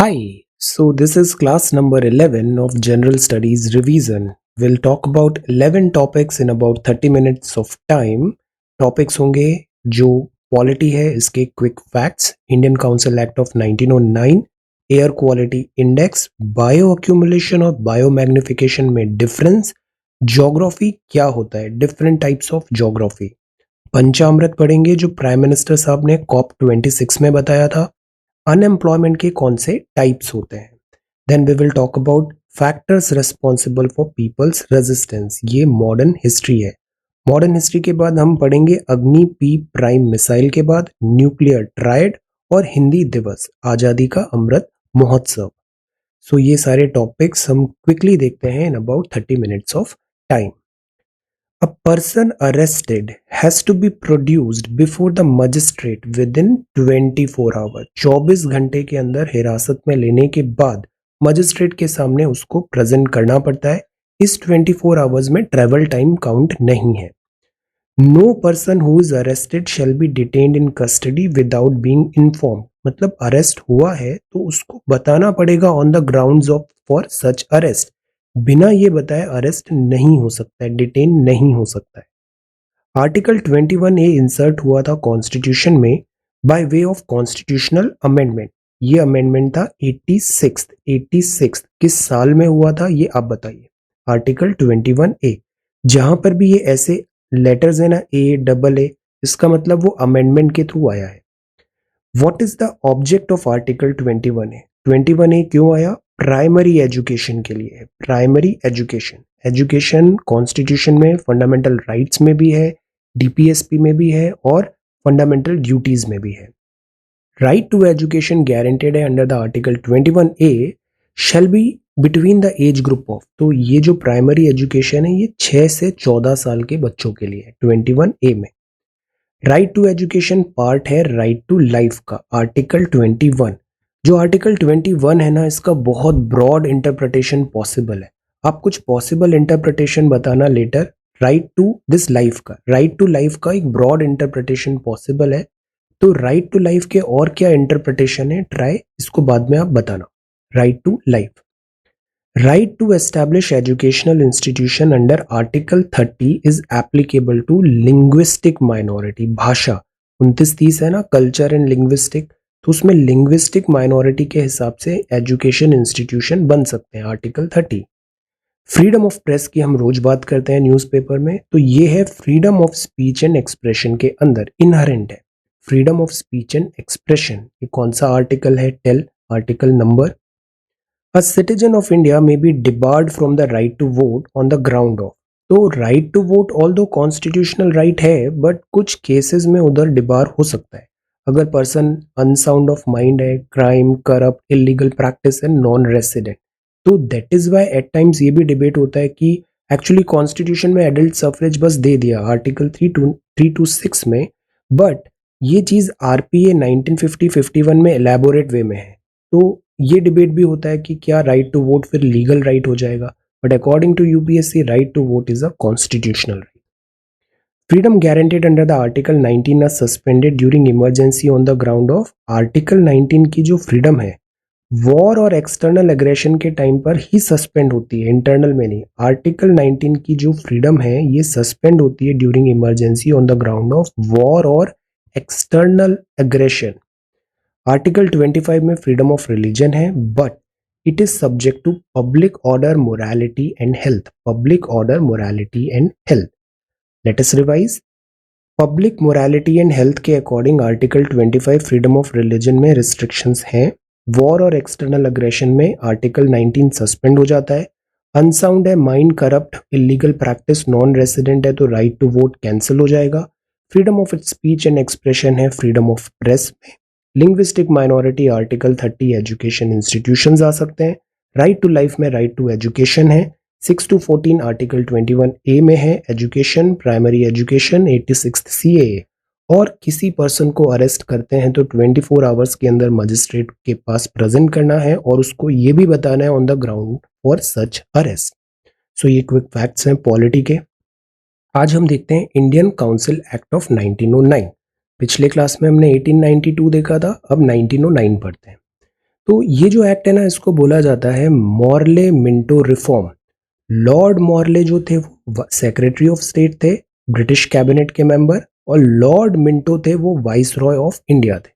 Hi, so this is class number 11 of General Studies Revision. We'll talk about 11 topics in about 30 minutes of time. Topics होंगे जो polity है इसके quick facts, Indian council act of 1909, air quality index, bio accumulation और bio magnification में difference, geography क्या होता है, different types of geography, पंचामृत पढ़ेंगे जो प्राइम मिनिस्टर साहब ने कॉप 26 में बताया था, अनएम्प्लॉयमेंट के कौन से टाइप्स होते हैं। Then we will talk about factors responsible for people's resistance, ये मॉडर्न हिस्ट्री है। मॉडर्न हिस्ट्री के बाद हम पढ़ेंगे अग्नि पी प्राइम मिसाइल के बाद न्यूक्लियर ट्रायड और हिंदी दिवस आजादी का अमृत महोत्सव। सो ये सारे टॉपिक्स हम क्विकली देखते हैं in about 30 minutes of time. A person arrested has to be produced before the magistrate within 24 hours. 24 घंटे के अंदर हिरासत में लेने के बाद मजिस्ट्रेट के सामने उसको प्रेजेंट करना पड़ता है। इस 24 आवर्स में ट्रेवल टाइम काउंट नहीं है। No person who is arrested shall be detained in custody without being inform, मतलब अरेस्ट हुआ है तो उसको बताना पड़ेगा on the grounds of for such arrest. बिना ये बताए अरेस्ट नहीं हो सकता है, डिटेन नहीं हो सकता है। आर्टिकल 21A इंसर्ट हुआ था कॉन्स्टिट्यूशन में by way of constitutional amendment. ये अमेंडमेंट था 86 किस साल में हुआ था ये आप बताइए। आर्टिकल 21A, जहां पर भी ये ऐसे लेटर्स है ना ए डबल ए, इसका मतलब वो अमेंडमेंट के थ्रू आया है। What is the object of article 21A? 21A क्यों आया? प्राइमरी एजुकेशन के लिए है। प्राइमरी एजुकेशन, एजुकेशन कॉन्स्टिट्यूशन में फंडामेंटल राइट्स में भी है, डीपीएसपी में भी है और फंडामेंटल ड्यूटीज में भी है। राइट टू एजुकेशन गारंटेड है under the article 21A shall be between the age group of, तो ये जो प्राइमरी एजुकेशन है ये 6 से 14 साल के बच्चों के लिए है 21A में। राइट टू एजुकेशन पार्ट है राइट टू लाइफ का, आर्टिकल 21। जो आर्टिकल 21 है ना, इसका बहुत ब्रॉड इंटरप्रिटेशन पॉसिबल है। आप कुछ पॉसिबल इंटरप्रिटेशन बताना later. Right to this life का, राइट टू लाइफ का एक ब्रॉड इंटरप्रिटेशन पॉसिबल है, तो राइट टू लाइफ के और क्या इंटरप्रिटेशन है ट्राई इसको बाद में आप बताना। Right to life. Right to establish educational institution under Article 30 is applicable to linguistic minority। भाषा 29-30 है ना, कल्चर एंड लिंग्विस्टिक, तो उसमें लिंग्विस्टिक माइनॉरिटी के हिसाब से एजुकेशन इंस्टीट्यूशन बन सकते हैं आर्टिकल 30। फ्रीडम ऑफ प्रेस की हम रोज बात करते हैं न्यूज़पेपर में, तो ये है freedom of speech and expression के अंदर इनहेरेंट है। Freedom of speech and expression, ये कौन सा आर्टिकल है? Tell article number. A citizen of India may be debarred from the right to vote on the ground of, तो right to vote all दो constitutional right है but कुछ cases में उधर डिबार हो सकता है। अगर पर्सन अनसाउंड ऑफ माइंड है, crime, corrupt, illegal practice and non resident, तो that is why at times ये भी डिबेट होता है कि एक्चुअली कॉन्स्टिट्यूशन में एडल्ट सफरेज बस दे दिया आर्टिकल 326 में, बट ये चीज आरपीए 1950-51 में एलैबोरेट वे में है। तो ये डिबेट भी होता है कि क्या राइट टू वोट फिर लीगल राइट हो जाएगा, but according to UPSC right to vote is a constitutional right. Freedom guaranteed under the article 19 are suspended during emergency on the ground of. Article 19 की जो फ्रीडम है war और external aggression के time पर ही suspend होती है, internal में नहीं। आर्टिकल 19 की जो फ्रीडम है ये सस्पेंड होती है during emergency on the ground of war और एक्सटर्नल एग्रेशन। आर्टिकल 25 में फ्रीडम ऑफ रिलीजन है but it is subject to public order, morality and health. Public order, morality and health. Let us revise. Public morality and health के according article 25 freedom of religion में restrictions हैं। War और external aggression में article 19 suspend हो जाता है। Unsound है mind, corrupt, illegal practice, non resident है तो राइट टू वोट कैंसिल हो जाएगा। Freedom of speech and expression है फ्रीडम ऑफ प्रेस में। Linguistic minority article 30 education institutions आ सकते हैं। राइट टू लाइफ में राइट टू एजुकेशन है। 6 to 14 आर्टिकल 21A में है एजुकेशन, प्राइमरी एजुकेशन 86 CAA। और किसी पर्सन को अरेस्ट करते हैं तो 24 आवर्स के अंदर मजिस्ट्रेट के पास प्रेजेंट करना है और उसको ये भी बताना है on the ground for such arrest. So ये क्विक फैक्ट्स हैं पॉलिटी के। आज हम देखते हैं इंडियन काउंसिल एक्ट ऑफ 1909। पिछले क्लास में हमने 1892 देखा था, अब 1909 पढ़ते हैं। तो ये जो एक्ट है ना, इसको बोला जाता है Morley Minto reform. Lord Morley जो थे वो सेक्रेटरी ऑफ स्टेट थे, ब्रिटिश कैबिनेट के मेंबर, और लॉर्ड मिंटो थे वो वाइस रॉय ऑफ इंडिया थे।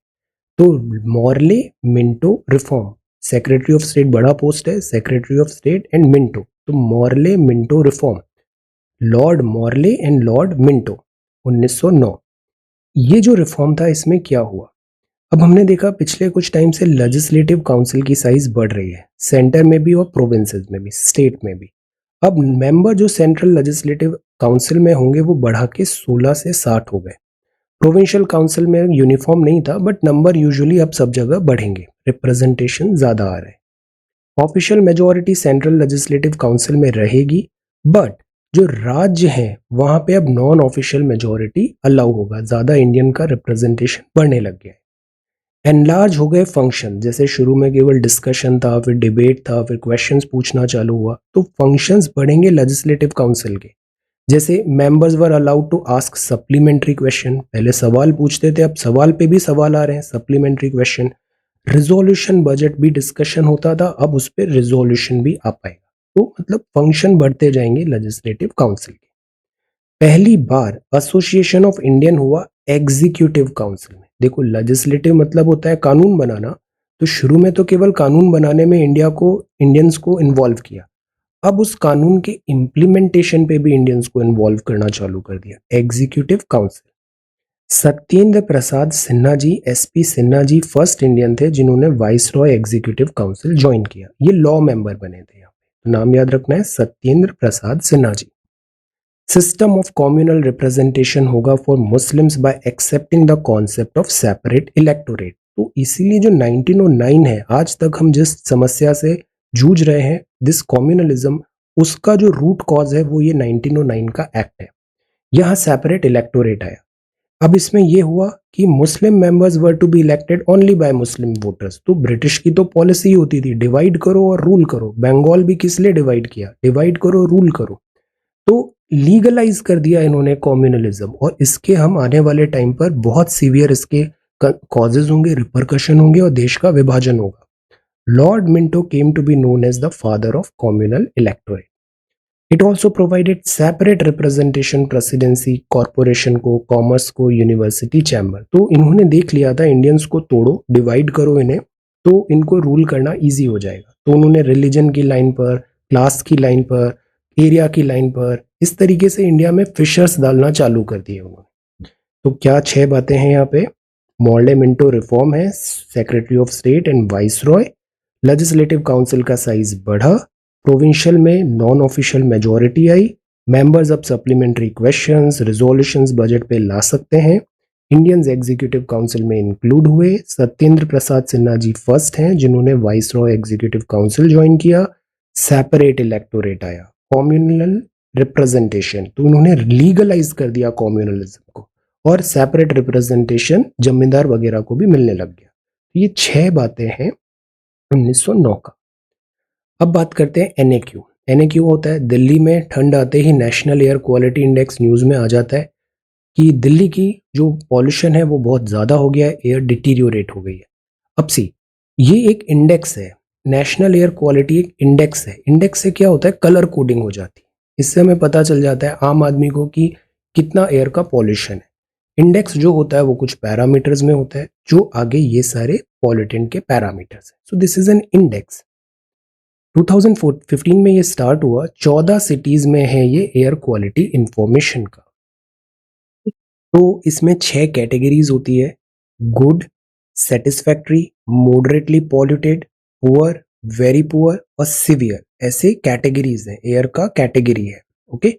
तो Morley Minto reform, secretary of state बड़ा पोस्ट है, secretary of state and Minto, तो Morley Minto reform, Lord Morley and Lord Minto, 1909। ये जो रिफॉर्म था, इसमें क्या हुआ? अब हमने देखा पिछले कुछ टाइम से लेजिस्लेटिव काउंसिल की साइज बढ़ रही है, सेंटर में भी और प्रोविंसेस में भी, स्टेट में भी। अब मेंबर जो सेंट्रल लेजिस्लेटिव काउंसिल में होंगे वो बढ़ा के 16 से 60 हो गए। प्रोविंशियल काउंसिल में यूनिफॉर्म नहीं था, बट नंबर यूजुअली अब सब जगह बढ़ेंगे, रिप्रेजेंटेशन ज्यादा आ रहे हैं। Official majority central legislative council में रहेगी, बट जो राज्य हैं वहां पे अब नॉन ऑफिशियल मेजोरिटी अलाउ होगा, ज्यादा इंडियन का रिप्रेजेंटेशन बढ़ने लग गया है। एनलार्ज हो गए फंक्शन, जैसे शुरू में केवल डिस्कशन था, फिर डिबेट था, फिर क्वेश्चंस पूछना चालू हुआ, तो फंक्शंस बढ़ेंगे लेजिस्लेटिव काउंसिल के। जैसे members were allowed to ask supplementary question, पहले सवाल पूछते थे, अब सवाल पे भी सवाल आ रहे हैं, सप्लीमेंट्री क्वेश्चन। रिजोल्यूशन बजट भी डिस्कशन होता था, अब उस पर रिजोल्यूशन भी आ पाएगा। तो मतलब फंक्शन बढ़ते जाएंगे लेजिस्लेटिव काउंसिल के। पहली बार एसोसिएशन ऑफ इंडियन हुआ एग्जीक्यूटिव काउंसिल में। देखो, लेजिस्लेटिव मतलब होता है कानून बनाना, तो शुरू में तो केवल कानून बनाने में इंडियंस को इन्वॉल्व किया। अब उस कानून के इम्प्लीमेंटेशन पे भी इंडियंस को इन्वॉल्व करना चालू कर दिया, executive council. Satyendra Prasad Sinha ji, SP Sinha ji first Indian थे जिन्होंने vice Roy executive council join किया। ये लॉ मेंबर बने थे यहाँ पे, तो नाम याद रखना है, Satyendra Prasad Sinha ji. System of communal representation होगा for Muslims bye accepting the concept of separate electorate. तो इसीलिए जो 1909 है, आज तक हम जिस समस्या से जूझ रहे हैं, दिस कम्युनलिज्म, उसका जो रूट कॉज है वो ये 1909 का एक्ट है। यहाँ सेपरेट इलेक्टोरेट आया। अब इसमें यह हुआ कि Muslim members were to be elected only by Muslim voters. तो ब्रिटिश की तो पॉलिसी होती थी डिवाइड करो और रूल करो। बंगाल भी किस लिए डिवाइड किया? डिवाइड करो, रूल करो। तो लीगलाइज कर दिया इन्होंने कम्युनलिज्म, और इसके हम आने वाले टाइम पर बहुत सीवियर इसके कॉजेज होंगे, रिपरकशन होंगे और देश का विभाजन होगा। Lord Minto came to be known as the father of communal electorate. It also provided separate representation, presidency, corporation को, कॉमर्स को, यूनिवर्सिटी, चैम्बर। तो इन्होंने देख लिया था इंडियंस को तोड़ो, डिवाइड करो इन्हें, तो इनको रूल करना इजी हो जाएगा। तो उन्होंने रिलीजन की लाइन पर, क्लास की लाइन पर, एरिया की लाइन पर, इस तरीके से इंडिया में फिशर्स डालना चालू कर दिए उन्होंने। तो क्या 6 बातें हैं यहाँ पे? मॉर्ले मिंटो रिफॉर्म है, secretary of state and vice Roy, legislative council का साइज बढ़ा, प्रोविंशियल में नॉन ऑफिशियल मेजोरिटी आई, मेंबर्स अब सप्लीमेंट्री क्वेश्चंस, रिजोल्यूशंस बजट पे ला सकते हैं, इंडियंस एग्जीक्यूटिव काउंसिल में इंक्लूड हुए, सत्येंद्र प्रसाद सिन्हा जी फर्स्ट हैं जिन्होंने vice Roy executive council join किया, सेपरेट इलेक्टोरेट आया, कम्युनल रिप्रेजेंटेशन, तो उन्होंने लीगलाइज कर दिया कम्युनलिज्म को, और सेपरेट रिप्रेजेंटेशन जमींदार वगैरह को भी मिलने लग गया। ये 6 बातें हैं 1909 का। अब बात करते हैं एनएक्यू। एनएक्यू होता है, दिल्ली में ठंड आते ही national air quality index news में आ जाता है कि दिल्ली की जो पॉल्यूशन है वो बहुत ज्यादा हो गया है, एयर डिटीरियोरेट हो गई है। अब सी, ये एक इंडेक्स है, नेशनल एयर क्वालिटी एक इंडेक्स है। इंडेक्स से क्या होता है? कलर कोडिंग हो जाती है। इससे हमें पता चल जाता है आम आदमी को कि कितना एयर का पॉल्यूशन है। इंडेक्स जो होता है वो कुछ पैरामीटर्स में होता है, जो आगे ये सारे पॉल्यूटेंट के पैरामीटर्स है। सो दिस इज एन इंडेक्स। 2015 में ये स्टार्ट हुआ, 14 सिटीज में है ये एयर क्वालिटी इंफॉर्मेशन का। तो इसमें 6 कैटेगरीज होती है, good, satisfactory, moderately polluted, poor, very poor और सिवियर, ऐसे कैटेगरीज हैं, एयर का कैटेगरी है। ओके,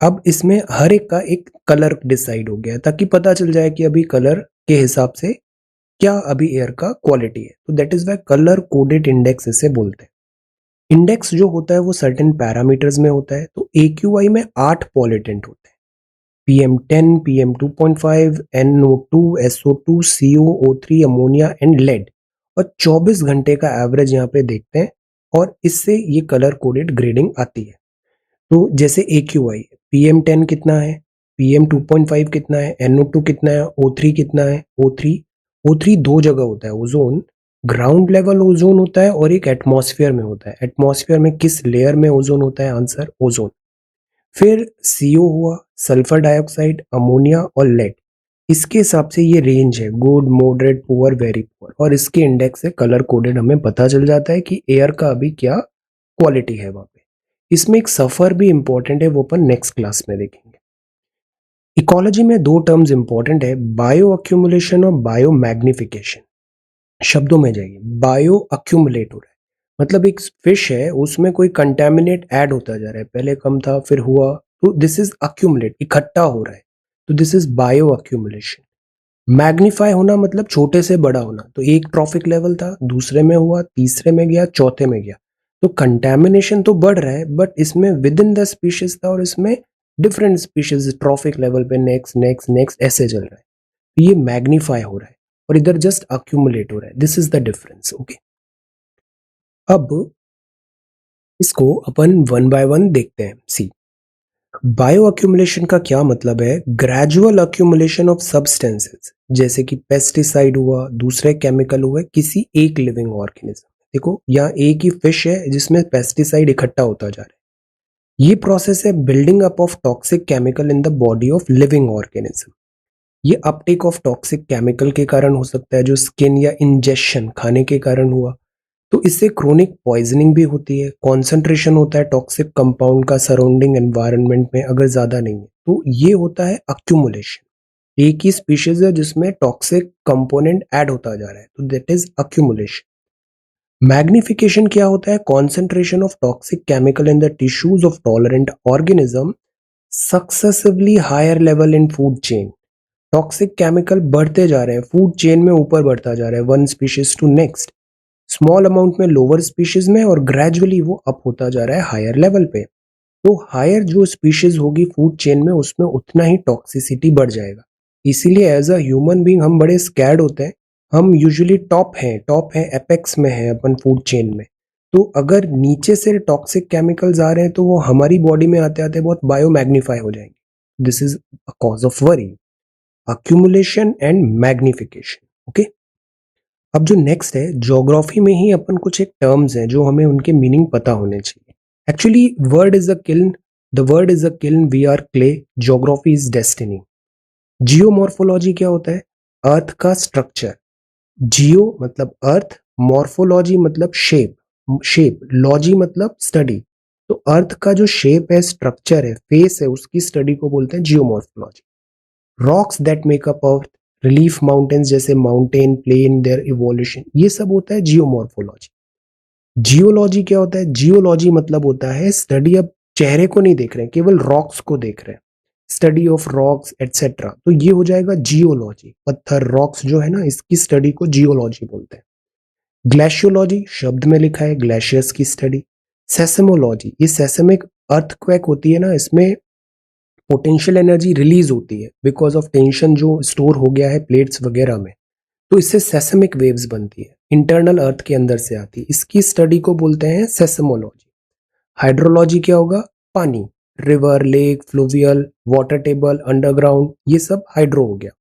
अब इसमें हर एक का एक कलर डिसाइड हो गया है, ताकि पता चल जाए कि अभी कलर के हिसाब से क्या अभी एयर का क्वालिटी है। तो that is why colour coded index इसे बोलते हैं। इंडेक्स जो होता है वो सर्टेन पैरामीटर्स में होता है। तो AQI में 8 पॉल्यूटेंट होते हैं, PM10, PM2.5, NO2, SO2, COO3, ammonia and lead, और 24 घंटे का एवरेज यहाँ पे देखते हैं, और इससे ये कलर कोडेड ग्रेडिंग आती है। तो जैसे AQI, PM10 कितना है, PM2.5 कितना है, NO2 कितना है, O3 कितना है। O3 दो जगह होता है, ओजोन ग्राउंड लेवल ओजोन होता है और एक एटमॉस्फेयर में होता है। एटमॉस्फेयर में किस लेयर में ओजोन होता है? Answer ozone. फिर सीओ हुआ, सल्फर डाइऑक्साइड, अमोनिया और लेड। इसके हिसाब से ये रेंज है, good, moderate, poor, very poor, और इसके इंडेक्स से कलर कोडेड हमें पता चल जाता है कि एयर का अभी क्या क्वालिटी है वहां पे। इसमें एक सफर भी इंपॉर्टेंट है, वो अपन नेक्स्ट क्लास में देखेंगे। इकोलॉजी में दो टर्म्स इंपॉर्टेंट है, बायो अक्यूमुलेशन और बायो मैग्निफिकेशन। शब्दों में जाइए, बायो अक्यूमुलेट हो रहा है मतलब एक फिश है, उसमें कोई कंटेमिनेट ऐड होता जा रहा है, पहले कम था फिर हुआ, तो दिस इज अक्यूमुलेट, इकट्ठा हो रहा है, तो this is bio accumulation. Magnify होना मतलब छोटे से बड़ा होना, तो एक ट्रॉफिक लेवल था, दूसरे में हुआ, तीसरे में गया, चौथे में गया, तो कंटेमिनेशन तो बढ़ रहा है, बट इसमें विद इन द स्पीशीज था और इसमें डिफरेंट स्पीशीज ट्रॉफिक लेवल पे नेक्स्ट नेक्स्ट नेक्स्ट ऐसे चल रहा है, तो ये मैग्नीफाई हो रहा है और इधर जस्ट अक्यूमुलेट हो रहा है, this is the difference. Okay, अब इसको अपन वन बाय वन देखते हैं। सी, बायो अक्यूमुलेशन का क्या मतलब है? ग्रेजुअल अक्यूमुलेशन ऑफ सब्सटेंसेस, जैसे कि पेस्टिसाइड हुआ, दूसरे केमिकल हुए किसी एक लिविंग ऑर्गेनिज्म। देखो यहाँ एक ही फिश है जिसमें पेस्टिसाइड इकट्ठा होता जा रहा है, ये प्रोसेस है building up of toxic chemical in the body of living organism. ये अपटेक ऑफ टॉक्सिक केमिकल के कारण हो सकता है, जो स्किन या इंजेक्शन खाने के कारण हुआ, तो इससे क्रोनिक पॉइजनिंग भी होती है, कॉन्सेंट्रेशन होता है टॉक्सिक कंपाउंड का सराउंडिंग एनवायरनमेंट में अगर ज्यादा नहीं है, तो ये होता है अक्यूमुलेशन। एक ही स्पीशीज है जिसमें टॉक्सिक कंपोनेंट ऐड होता जा रहा है, तो दैट इज अक्यूमुलेशन। मैग्निफिकेशन क्या होता है? Concentration of toxic chemical in the tissues of tolerant organism successively higher level in food chain. Toxic chemical बढ़ते जा रहे हैं, फूड चेन में ऊपर बढ़ता जा रहा है, one species to next, small amount में लोअर स्पीशीज में, और ग्रेजुअली वो अप होता जा रहा है हायर लेवल पे। तो हायर जो स्पीशीज होगी फूड चेन में, उसमें उतना ही टॉक्सिसिटी बढ़ जाएगा। इसीलिए एज अ ह्यूमन बीइंग हम बड़े स्कैर्ड होते हैं। हम यूजुअली टॉप हैं, एपेक्स में हैं अपन फूड चेन में, तो अगर नीचे से टॉक्सिक केमिकल्स आ रहे हैं तो वो हमारी बॉडी में आते आते बहुत बायो मैग्नीफाई हो जाएंगे। This is a cause of worry, accumulation and magnification. Okay, अब जो नेक्स्ट है, ज्योग्राफी में ही अपन कुछ एक टर्म्स हैं जो हमें उनके मीनिंग पता होने चाहिए। Actually word is a kiln, the word is a kiln, we are clay, geography is destiny. Geomorphology क्या होता है? अर्थ का स्ट्रक्चर। जियो मतलब अर्थ, मॉर्फोलॉजी मतलब शेप, शेप, लॉजी मतलब स्टडी, तो अर्थ का जो शेप है, स्ट्रक्चर है, फेस है, उसकी स्टडी को बोलते हैं geomorphology. Rocks that make up earth, relief mountains जैसे माउंटेन, प्लेन, देयर इवोल्यूशन, ये सब होता है जियोमॉर्फोलॉजी। जियोलॉजी क्या होता है? जियोलॉजी मतलब होता है स्टडी, अब चेहरे को नहीं देख रहे हैं, केवल रॉक्स को देख रहे हैं, स्टडी ऑफ रॉक्स एटसेट्रा, तो ये हो जाएगा जियोलॉजी। पत्थर, रॉक्स जो है ना, इसकी स्टडी को जियोलॉजी बोलते हैं। ग्लेशियोलॉजी शब्द में लिखा है, ग्लेशियर्स की स्टडी। सेसमोलॉजी, ये सेसमिक अर्थक्वेक होती है ना, इसमें पोटेंशियल एनर्जी रिलीज होती है बिकॉज ऑफ टेंशन जो स्टोर हो गया है प्लेट्स वगैरह में, तो इससे सेसमिक वेव्स बनती है, इंटरनल अर्थ के अंदर से आती है, इसकी स्टडी को बोलते हैं सेसमोलॉजी। हाइड्रोलॉजी क्या होगा? पानी, river, lake, fluvial, water table, underground, ये सब हाइड्रो हो गया।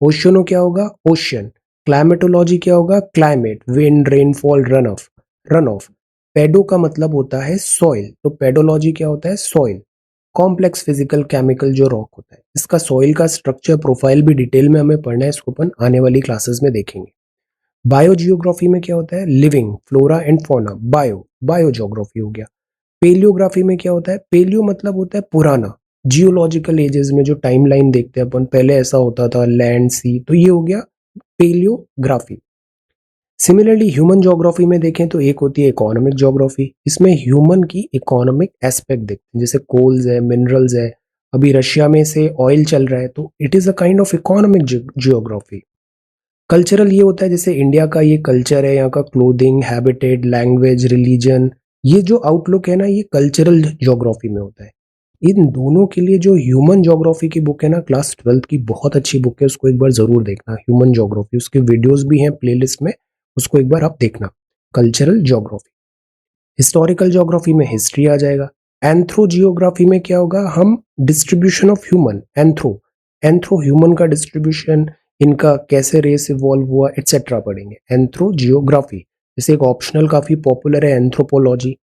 ओशियनो क्या होगा? ओशियन। क्लाइमेटोलॉजी क्या होगा? Climate, wind, rainfall, run off, run off. Pedo का मतलब होता है सॉइल, तो पेडोलॉजी क्या होता है? सॉइल। कॉम्प्लेक्स फिजिकल केमिकल जो रॉक होता है, इसका सॉइल का स्ट्रक्चर प्रोफाइल भी डिटेल में हमें पढ़ना है, इसको अपन आने वाली क्लासेस में देखेंगे। बायोजियोग्राफी में क्या होता है? Living, flora and fauna, bio, biogeography हो गया। पेलियोग्राफी में क्या होता है? पेलियो मतलब होता है पुराना, जियोलॉजिकल एजेस में जो टाइमलाइन देखते हैं अपन, पहले ऐसा होता था, लैंड, सी, तो ये हो गया पेलियोग्राफी। सिमिलरली ह्यूमन ज्योग्राफी में देखें तो एक होती है इकोनॉमिक ज्योग्राफी, इसमें ह्यूमन की इकोनॉमिक एस्पेक्ट देखते हैं, जैसे कोल्स है, मिनरल्स है, अभी रशिया में से ऑयल चल रहा है, तो it is a kind of economic geography. Cultural ये होता है, जैसे इंडिया का ये कल्चर है, यहाँ का क्लोथिंग, हैबिटेट, लैंग्वेज, रिलीजन, ये जो आउटलुक है ना, ये कल्चरल ज्योग्राफी में होता है। इन दोनों के लिए जो ह्यूमन ज्योग्राफी की बुक है ना, क्लास 12th की बहुत अच्छी बुक है, उसको एक बार जरूर देखना, ह्यूमन ज्योग्राफी, उसके वीडियोस भी हैं प्लेलिस्ट में, उसको एक बार आप देखना। Cultural geography. हिस्टोरिकल ज्योग्राफी में हिस्ट्री आ जाएगा। एंथ्रो जियोग्राफी में क्या होगा? हम distribution of human, anthro, anthro human का डिस्ट्रीब्यूशन, इनका कैसे रेस इवॉल्व हुआ एटसेट्रा पढ़ेंगे। एंथ्रोजियोग्राफी, जैसे एक ऑप्शनल काफी पॉपुलर है एंथ्रोपोलॉजी।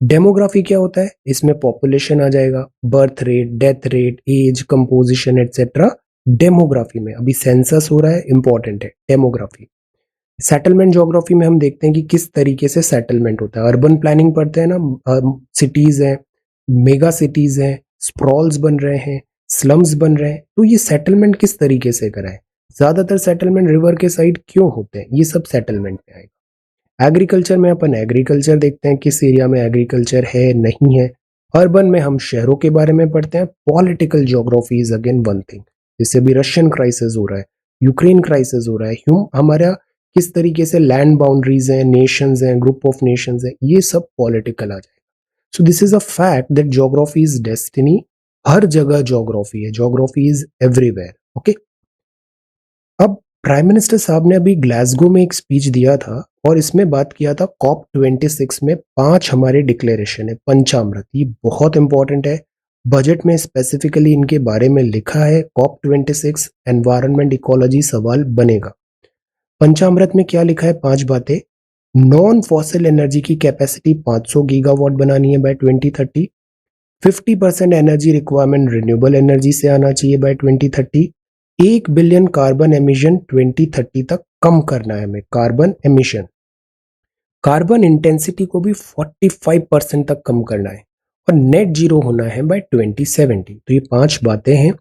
डेमोग्राफी क्या होता है, इसमें पॉपुलेशन आ जाएगा, birth rate, death rate, age, composition etcetera. Demography में अभी सेंसस हो रहा है, इंपॉर्टेंट है डेमोग्राफी। सेटलमेंट ज्योग्राफी में हम देखते हैं कि किस तरीके से सेटलमेंट होता है। अर्बन प्लानिंग पढ़ते हैं ना, सिटीज हैं, मेगा सिटीज हैं, स्प्रॉल्स बन रहे हैं, स्लम्स बन रहे हैं, तो ये सेटलमेंट किस तरीके से करा है। ज्यादातर सेटलमेंट रिवर के साइड क्यों होते हैं, ये सब सेटलमेंट में आएगा। एग्रीकल्चर में अपन एग्रीकल्चर देखते हैं, किस एरिया में एग्रीकल्चर है नहीं है। अर्बन में हम शहरों के बारे में पढ़ते हैं। Political geography is again one thing, जैसे अभी रशियन क्राइसिस हो रहा है, यूक्रेन क्राइसिस हो रहा है, हमारा किस तरीके से लैंड बाउंड्रीज हैं, नेशंस हैं, ग्रुप ऑफ नेशंस हैं, ये सब पॉलिटिकल आ जाएगा। So this is a fact that geography is destiny. हर जगह ज्योग्राफी है, ज्योग्राफी इज एवरीवेयर। ओके, अब प्राइम मिनिस्टर साहब ने अभी ग्लासगो में एक स्पीच दिया था और इसमें बात किया था COP26 में 5 हमारे डिक्लेरेशन है, पंचामृत, ये बहुत इंपॉर्टेंट है। बजट में स्पेसिफिकली इनके बारे में लिखा है। COP26 एनवायरनमेंट इकोलॉजी सवाल बनेगा। पंचामृत में क्या लिखा है, 5 बातें। नॉन फॉसिल एनर्जी की कैपेसिटी 500 गीगावाट बनानी है by 2030। 50% energy requirement renewable energy से आना चाहिए बाय 2030। 1 बिलियन कार्बन एमिशन 2030 तक कम करना है हमें, कार्बन एमिशन। कार्बन इंटेंसिटी को भी 45% तक कम करना है और नेट जीरो होना है बाय 2070। तो ये 5 बातें हैं।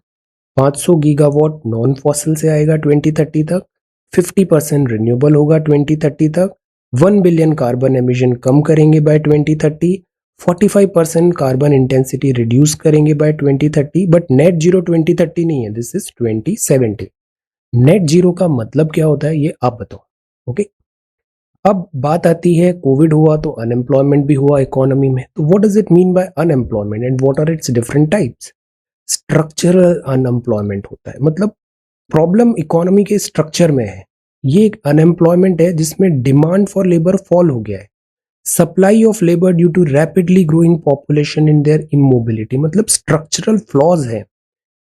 500 गीगावाट नॉन फॉसिल से आएगा 2030 तक, 50% रिन्यूएबल होगा 2030 तक, 1 बिलियन कार्बन एमिशन कम करेंगे बाय 2030, 45% कार्बन इंटेंसिटी रिड्यूस करेंगे बाय 2030। बट नेट जीरो 2030 नहीं है, दिस इज 2070। नेट जीरो का मतलब क्या होता है ये आप बताओ। ओके, अब बात आती है, कोविड हुआ तो अनएम्प्लॉयमेंट भी हुआ इकोनॉमी में, तो what does it mean by unemployment and what are its different types. Structural unemployment होता है, मतलब प्रॉब्लम इकोनॉमी के स्ट्रक्चर में है। ये एक अनएम्प्लॉयमेंट है जिसमें डिमांड फॉर लेबर फॉल हो गया है। Supply of labour due to rapidly growing population in their immobility, मतलब स्ट्रक्चरल फ्लॉज है।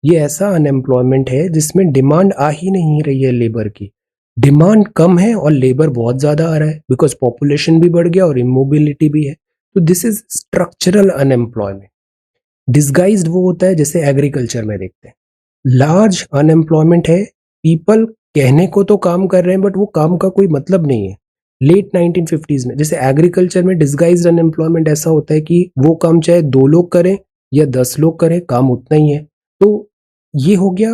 ये ऐसा अनएम्प्लॉयमेंट है जिसमें डिमांड आ ही नहीं रही है लेबर की। डिमांड कम है और लेबर बहुत ज्यादा आ रहा है, बिकॉज पॉपुलेशन भी बढ़ गया और इमोबिलिटी भी है। तो this is structural unemployment. Disguised वो होता है जैसे एग्रीकल्चर में देखते हैं। लार्ज अनएम्प्लॉयमेंट है, पीपल कहने को तो काम कर रहे हैं बट वो काम का कोई मतलब नहीं है। लेट 1950s में जैसे एग्रीकल्चर में डिस्गाइज्ड अनएम्प्लॉयमेंट ऐसा होता है कि वो काम चाहे 2 लोग करें या 10 लोग करें, काम उतना ही है। तो ये हो गया,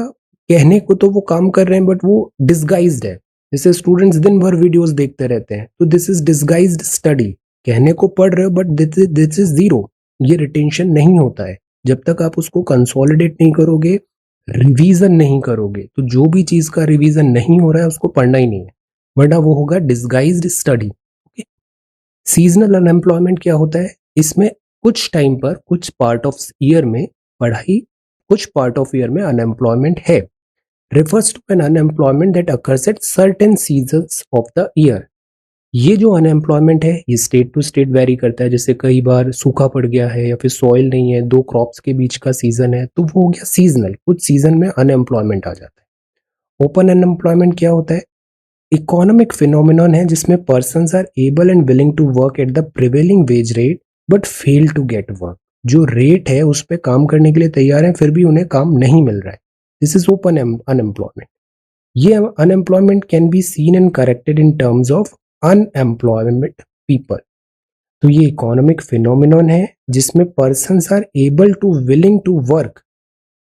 कहने को तो वो काम कर रहे हैं बट वो डिस्गाइज्ड है। जैसे स्टूडेंट्स दिन भर वीडियोस देखते रहते हैं, तो दिस इज डिस्गाइज्ड स्टडी। कहने को पढ़ रहे हो बट दिस इज जीरो, ये रिटेंशन नहीं होता है जब तक आप उसको कंसोलिडेट नहीं करोगे, रिवीजन नहीं करोगे। तो जो भी चीज का रिवीजन नहीं हो रहा है उसको पढ़ना ही नहीं है, वरना वो होगा disguised study. Okay, seasonal unemployment क्या होता है, इसमें कुछ टाइम पर, कुछ पार्ट ऑफ ईयर में पढ़ाई, कुछ पार्ट ऑफ ईयर में अनएम्प्लॉयमेंट है। Refers to an unemployment that occurs at certain seasons of the year. ये जो अनएम्प्लॉयमेंट है ये स्टेट टू स्टेट वेरी करता है। जैसे कई बार सूखा पड़ गया है या फिर सॉइल नहीं है, 2 क्रॉप्स के बीच का सीजन है, तो वो हो गया सीजनल। कुछ सीजन में अनएम्प्लॉयमेंट आ जाता है। ओपन अनएम्प्लॉयमेंट क्या होता है, इकोनॉमिक फिनोमिनन है जिसमें persons are able and willing to work at the prevailing wage rate but fail to get work. जो रेट है उस पर काम करने के लिए तैयार है, फिर भी उन्हें काम नहीं मिल रहा है। This is open unemployment. ये unemployment can be seen and corrected in terms of unemployment people. तो ये इकोनॉमिक फिनोमिनन है जिसमें persons are able to willing to work,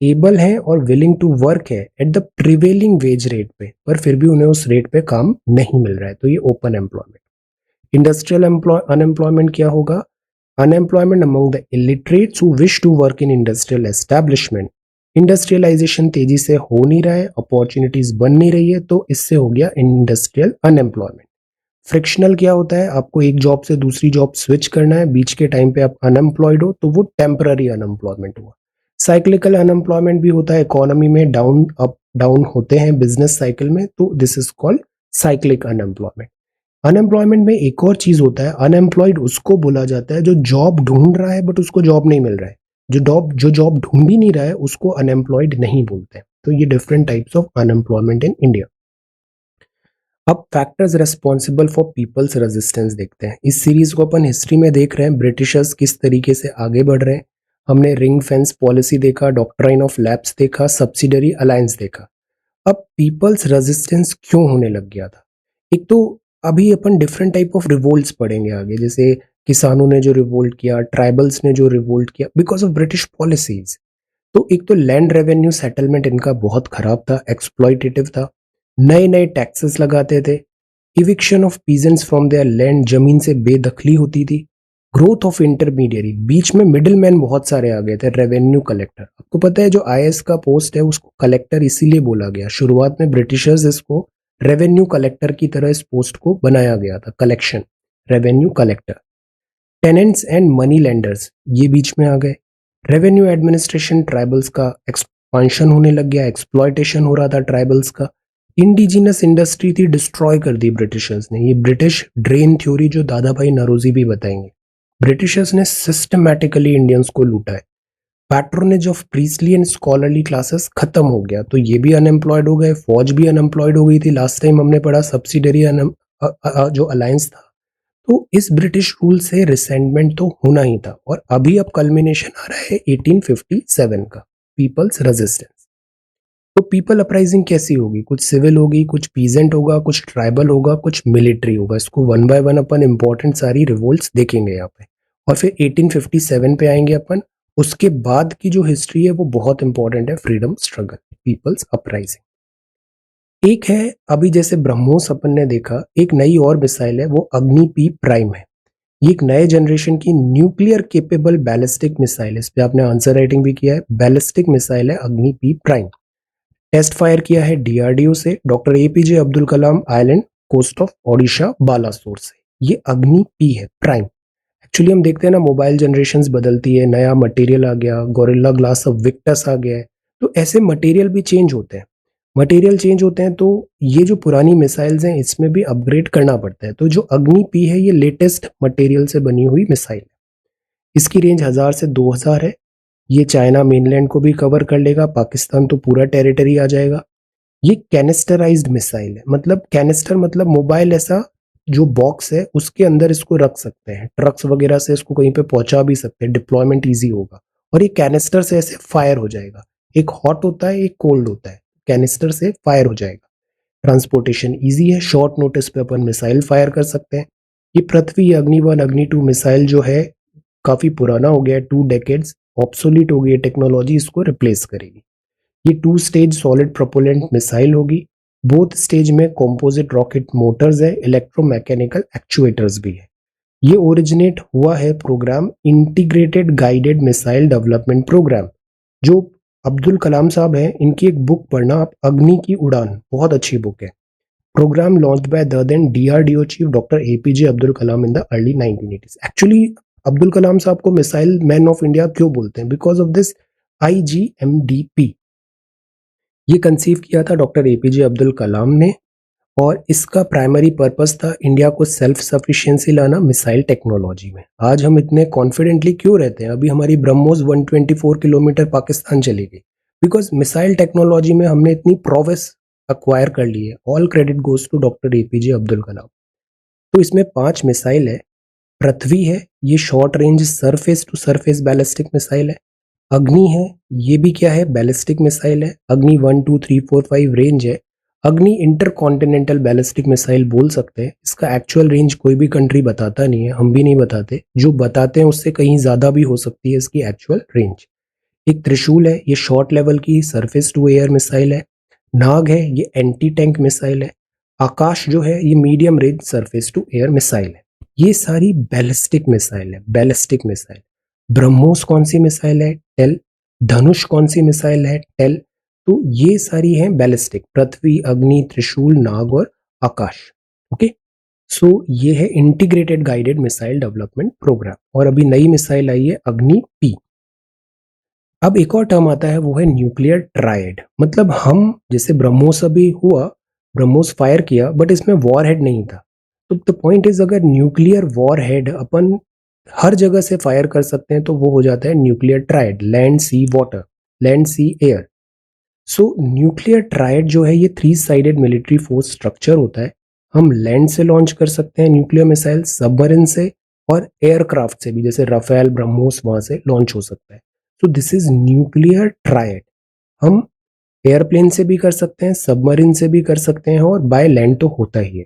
able है और विलिंग टू वर्क है at the prevailing wage rate पे, पर फिर भी उन्हें उस रेट पे काम नहीं मिल रहा है, तो ये ओपन एम्प्लॉयमेंट। इंडस्ट्रियल अनएम्प्लॉयमेंट क्या होगा, unemployment among the illiterates who wish to work in industrial establishment. Industrialisation तेजी से हो नहीं रहा है, अपॉर्चुनिटीज बन नहीं रही है, तो इससे हो गया इंडस्ट्रियल अनएम्प्लॉयमेंट। फ्रिक्शनल क्या होता है, आपको एक जॉब से दूसरी जॉब स्विच करना है, बीच के टाइम पे आप अनएम्प्लॉयड हो, तो वो टेम्पररी अनएम्प्लॉयमेंट हुआ। साइक्लिकल अनएम्प्लॉयमेंट भी होता है, इकोनॉमी में डाउन अप डाउन होते हैं बिजनेस साइकिल में, तो this is called cyclic unemployment. Unemployment में एक और चीज होता है, अनएम्प्लॉयड उसको बोला जाता है जो जॉब ढूंढ रहा है बट उसको जॉब नहीं मिल रहा है। जो जॉब ढूंढ ही नहीं रहा है उसको अनएम्प्लॉयड नहीं बोलते हैं। तो ये different types of unemployment in India. अब factors responsible for people's resistance देखते हैं। इस सीरीज को अपन हिस्ट्री में देख रहे हैं, ब्रिटिशर्स किस तरीके से आगे बढ़ रहे हैं। हमने रिंग फेंस पॉलिसी देखा, डॉक्ट्राइन ऑफ लैप्स देखा, सब्सिडरी अलायंस देखा। अब पीपल्स रेजिस्टेंस क्यों होने लग गया था? एक तो अभी अपन डिफरेंट टाइप ऑफ रिवोल्ट्स पढ़ेंगे आगे, जैसे किसानों ने जो रिवोल्ट किया, ट्राइबल्स ने जो रिवोल्ट किया बिकॉज ऑफ ब्रिटिश पॉलिसीज। तो एक तो लैंड रेवेन्यू सेटलमेंट इनका बहुत खराब था, एक्सप्लॉइटेटिव था, नए नए टैक्सेस लगाते थे, eviction of peasants from there land, जमीन से बेदखली होती थी, ग्रोथ ऑफ इंटरमीडियरी, बीच में मिडिल मैन बहुत सारे आ गए थे, रेवेन्यू कलेक्टर। आपको पता है जो आईएएस का पोस्ट है उसको कलेक्टर इसीलिए बोला गया, शुरुआत में ब्रिटिशर्स इसको रेवेन्यू कलेक्टर की तरह इस पोस्ट को बनाया गया था, collection, revenue collector. Tenants and money lenders ये बीच में आ गए, रेवेन्यू एडमिनिस्ट्रेशन, ट्राइबल्स का एक्सपांशन होने लग गया, एक्सप्लॉयटेशन हो रहा था ट्राइबल्स का, इंडिजिनस इंडस्ट्री थी डिस्ट्रॉय कर दी ब्रिटिशर्स ने। ये ब्रिटिश ड्रेन थ्योरी जो दादा भाई नरोजी भी बताएंगे, ब्रिटिशर्स ने सिस्टमैटिकली इंडियंस को लूटा है। Patronage of priestly and scholarly classes खत्म हो गया, तो ये भी अनएम्प्लॉयड हो गए, फौज भी अनएम्प्लॉयड हो गई थी। लास्ट टाइम हमने पढ़ा सब्सिडरी जो अलायंस था। तो इस ब्रिटिश रूल से रिसेंटमेंट तो होना ही था, और अभी अब कल्मिनेशन आ रहा है 1857 का, पीपल्स रेजिस्टेंस। तो पीपल अपराइजिंग कैसी होगी? कुछ सिविल होगी, कुछ पीजेंट होगा, कुछ ट्राइबल होगा, कुछ मिलिट्री होगा। इसको one by one upon important सारी रिवोल्ट्स देखेंगे यहाँ पे, और फिर 1857 पे आएंगे अपन। उसके बाद की जो हिस्ट्री है वो बहुत इंपॉर्टेंट है, फ्रीडम स्ट्रगल, पीपल्स अपराइजिंग। एक है अभी जैसे ब्रह्मोस अपन ने देखा, एक नई और मिसाइल है वो अग्नि पी प्राइम है। ये एक नए जनरेशन की न्यूक्लियर केपेबल बैलिस्टिक मिसाइल है, इस पे आपने आंसर राइटिंग भी किया है, बैलिस्टिक मिसाइल है अग्नि पी प्राइम। टेस्ट फायर किया है डीआरडीओ से, doctor APJ Abdul Kalam island, coast of Odisha, Balasore से। ये अग्नि पी है प्राइम। एक्चुअली हम देखते हैं ना, मोबाइल जनरेशन्स बदलती है, नया मटेरियल आ गया, गोरिल्ला ग्लास ऑफ विक्टस आ गया है, तो ऐसे मटेरियल भी चेंज होते हैं। मटेरियल चेंज होते हैं तो ये जो पुरानी मिसाइल्स हैं इसमें भी अपग्रेड करना पड़ता है। तो जो अग्नि पी है ये लेटेस्ट मटेरियल से बनी हुई मिसाइल है। इसकी रेंज 1000 से 2000 है। ये चाइना मेनलैंड को भी कवर कर लेगा, पाकिस्तान तो पूरा टेरिटरी आ जाएगा। ये कैनिस्टराइज्ड मिसाइल है, मतलब कैनिस्टर मतलब मोबाइल ऐसा जो बॉक्स है उसके अंदर इसको रख सकते हैं, ट्रक्स वगैरह से इसको कहीं पे पहुंचा भी सकते हैं, डिप्लॉयमेंट इजी होगा। और ये कैनिस्टर से ऐसे फायर हो जाएगा, एक हॉट होता है एक कोल्ड होता है, कैनिस्टर से फायर हो जाएगा। ट्रांसपोर्टेशन इजी है, शॉर्ट नोटिस पे अपन मिसाइल फायर कर सकते हैं। ये पृथ्वी अग्नि 1 अग्नि 2 मिसाइल जो है काफी पुराना हो गया है, 2 डेकेड्स ऑब्सोलीट हो गई है, टेक्नोलॉजी इसको रिप्लेस करेगी। ये 2 स्टेज सॉलिड प्रोपोलेंट मिसाइल होगी। बोथ स्टेज में कॉम्पोजिट रॉकेट मोटर्स है, इलेक्ट्रोमैकेनिकल एक्चुएटर्स भी है। ये ओरिजिनेट हुआ है programme integrated guided missile development programme, जो अब्दुल कलाम साहब हैं, इनकी एक बुक पढ़ना आप, अग्नि की उड़ान, बहुत अच्छी बुक है। Programme launched by the then DRDO chief doctor APJ Abdul Kalam in the early 1980s। Actually Abdul Kalam साहब को मिसाइल मैन ऑफ इंडिया क्यों बोलते हैं? Because of this IGMDP. ये कंसीव किया था डॉक्टर एपीजे अब्दुल कलाम ने, और इसका प्राइमरी पर्पस था इंडिया को सेल्फ सफिशिएंसी लाना मिसाइल टेक्नोलॉजी में। आज हम इतने कॉन्फिडेंटली क्यों रहते हैं? अभी हमारी ब्रह्मोस 124 किलोमीटर पाकिस्तान चली गई, बिकॉज मिसाइल टेक्नोलॉजी में हमने इतनी प्रोग्रेस अक्वायर कर ली है। All credit goes to doctor APJ Abdul Kalam. तो इसमें 5 मिसाइल है। पृथ्वी है, ये short range surface to surface ballistic missile है। अग्नि है, ये भी क्या है? बैलिस्टिक मिसाइल है। अग्नि 1 2 3 4 5 रेंज है। अग्नि इंटरकॉन्टिनेंटल बैलिस्टिक मिसाइल बोल सकते हैं। इसका एक्चुअल रेंज कोई भी कंट्री बताता नहीं है, हम भी नहीं बताते, जो बताते हैं उससे कहीं ज्यादा भी हो सकती है इसकी एक्चुअल रेंज। एक त्रिशूल है, ये शॉर्ट लेवल की सरफेस टू एयर मिसाइल है। नाग है, ये एंटी टैंक मिसाइल है। आकाश जो है ये medium range surface to air missile है। ये सारी बैलिस्टिक मिसाइल है, बैलिस्टिक मिसाइल। ब्रह्मोस कौन सी मिसाइल है? टेल। धनुष कौन सी मिसाइल है? टेल। तो ये सारी हैं बैलिस्टिक, पृथ्वी, अग्नि, त्रिशूल, नाग और आकाश। ओके, सो ये है integrated guided missile development programme. और अभी नई मिसाइल आई है अग्नि पी। अब एक और टर्म आता है वो है न्यूक्लियर ट्रायड। मतलब हम जैसे ब्रह्मोस अभी हुआ, ब्रह्मोस फायर किया, बट इसमें वॉर हेड नहीं था। तो द पॉइंट इज, अगर न्यूक्लियर वॉर हेड अपन हर जगह से फायर कर सकते हैं तो वो हो जाता है न्यूक्लियर ट्रायड, लैंड सी वाटर, लैंड सी एयर। सो न्यूक्लियर ट्रायड जो है ये 3 साइडेड मिलिट्री फोर्स स्ट्रक्चर होता है। हम लैंड से लॉन्च कर सकते हैं न्यूक्लियर मिसाइल, सबमरीन से और एयरक्राफ्ट से भी, जैसे राफेल, ब्रह्मोस वहां से लॉन्च हो सकता है। सो दिस इज न्यूक्लियर ट्रायड। हम एयरप्लेन से भी कर सकते हैं, सबमरीन से भी कर सकते हैं और बाय लैंड तो होता ही है।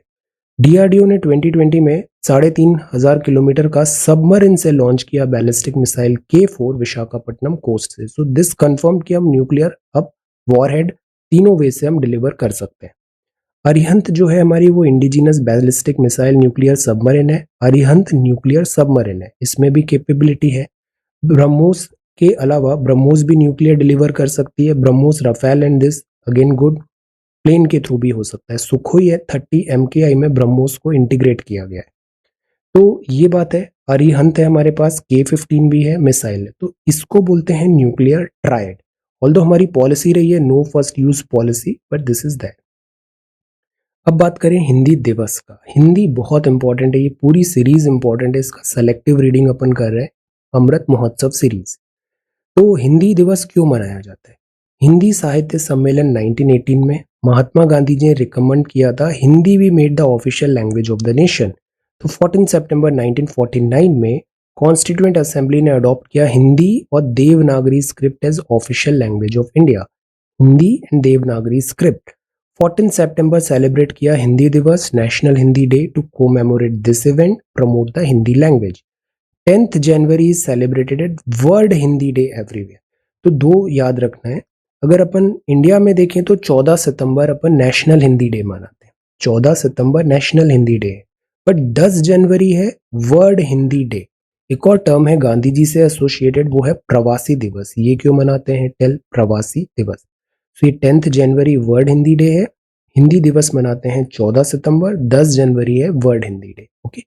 डीआरडीओ ने 2020 में 3,500 किलोमीटर का सबमरीन से लॉन्च किया ballistic missile K4 Visakhapatnam coast से। सो दिस कंफर्म कि हम न्यूक्लियर अब वॉरहेड तीनों वे से हम डिलीवर कर सकते हैं। अरिहंत जो है हमारी वो indigenous ballistic missile nuclear submarine है। अरिहंत न्यूक्लियर सबमरीन है, इसमें भी कैपेबिलिटी है। ब्रह्मोस के अलावा ब्रह्मोस भी न्यूक्लियर डिलीवर कर सकती है। BrahMos, Rafale and this again good plane के थ्रू भी हो सकता है। सुखोई है 30 MKI में ब्रह्मोस को इंटीग्रेट किया गया है। तो ये बात है। अरिहंत है हमारे पास, K-15 भी है, मिसाइल है, तो इसको बोलते हैं न्यूक्लियर ट्रायड। ऑल्दो हमारी पॉलिसी रही है no first use policy, but this is that. अब बात करें हिंदी दिवस का। हिंदी बहुत इंपॉर्टेंट है, ये पूरी सीरीज इंपॉर्टेंट है, इसका सेलेक्टिव रीडिंग अपन कर रहे हैं, अमृत महोत्सव सीरीज। तो हिंदी दिवस क्यों मनाया जाता है? हिंदी साहित्य सम्मेलन 1918 में महात्मा गांधी जी ने रिकमेंड किया था हिंदी भी made the official language of the nation. तो 14 सितंबर 1949 में कॉन्स्टिट्यूएंट असेंबली ने अडॉप्ट किया हिंदी और Devanagari script as official language of India. Hindi and Devanagari script. 14 सितंबर सेलिब्रेट किया Hindi Diwas, national Hindi day, to commemorate this event, promote the Hindi language. 10th January is celebrated at world Hindi day everywhere. तो दो याद रखना है। अगर अपन इंडिया में देखें तो 14 सितंबर अपन नेशनल हिंदी डे मनाते हैं, 14 सितंबर नेशनल हिंदी डे है। बट 10 जनवरी है वर्ल्ड हिंदी डे। एक और टर्म है गांधी जी से एसोसिएटेड, वो है प्रवासी दिवस। ये क्यों मनाते हैं? टेल प्रवासी दिवस। तो ये 10th जनवरी वर्ल्ड हिंदी डे है। हिंदी दिवस मनाते हैं 14 सितंबर, 10 जनवरी है world Hindi day. Okay.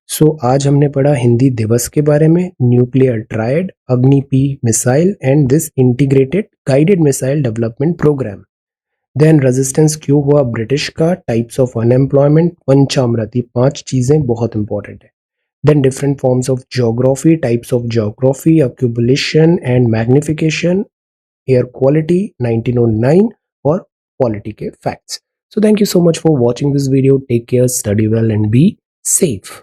So आज हमने पढ़ा हिंदी दिवस के बारे में, nuclear triad, Agni P missile and this integrated guided missile development programme. Then resistance क्यों हुआ ब्रिटिश का, टाइप्स ऑफ अनएम्प्लॉयमेंट, पंचामृति, 5 चीजें बहुत इंपॉर्टेंट है। Then different forms of geography, types of geography, accumulation and magnification, air quality 1909 और polity के facts. So thank you so much for watching this video. Take care, study well and be safe.